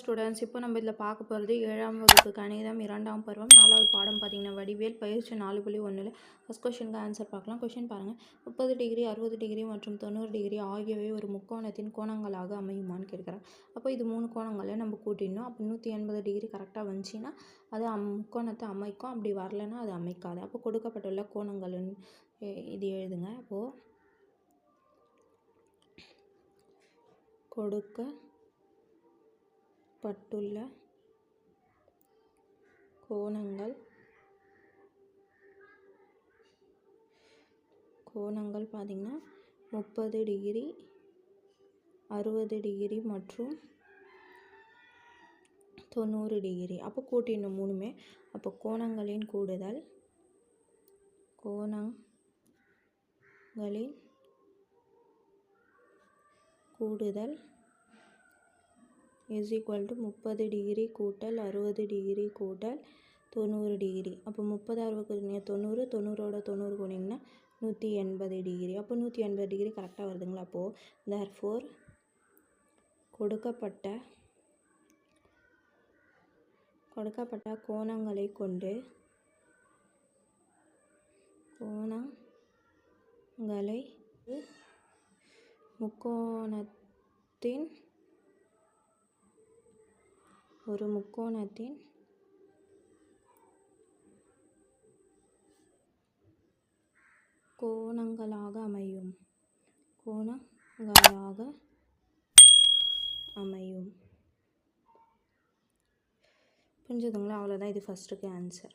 Students, இப்போ நம்ம இதில் பார்க்க போகிறது 7ஆம் வகுப்பு கணிதம் 2ஆம் பருவம் 4வது பாடம் பார்த்தீங்கன்னா வடிவியல் பயிற்சி 4.1ல் ஃபஸ்ட் கொஷனுக்கு ஆன்சர் பார்க்கலாம். கொஷின் பாருங்கள். 30 டிகிரி 60 டிகிரி மற்றும் 90 டிகிரி ஆகியவை ஒரு முக்கோணத்தின் கோணங்களாக அமையுமான்னு கேட்குறாங்க. அப்போ இது 3 கோணங்களை நம்ம கூட்டிடணும். அப்போ 180 டிகிரி கரெக்டாக வந்துச்சின்னா அது முக்கோணத்தை அமைக்கும், அப்படி வரலைன்னா அது அமைக்காது. அப்போ கொடுக்கப்பட்டுள்ள கோணங்கள் இது எழுதுங்க. அப்போது கொடுக்கப்பட்டுள்ள கோணங்கள் பார்த்திங்கன்னா 30 டிகிரி 60 டிகிரி மற்றும் 90 டிகிரி. அப்போ கூட்டிடணும் மூணுமே. அப்போ கோணங்களின் கூடுதல் இஸ் ஈக்குவல் டு 30 டிகிரி கூட்டல் 60 டிகிரி கூட்டல் 90 டிகிரி. அப்போ 30 60 90, 90ஓட 90 போனீங்கன்னா 180 டிகிரி. அப்போ 180 டிகிரி கரெக்டாக வருதுங்களா? அப்போது தேர்ஃபோர் கொடுக்கப்பட்ட கோணங்களை கொண்டு ஒரு முக்கோணத்தின் கோணங்களாக அமையும். புரிஞ்சுதுங்களா? அவ்வளோதான். இது ஃபஸ்ட்டுக்கு ஆன்சர்.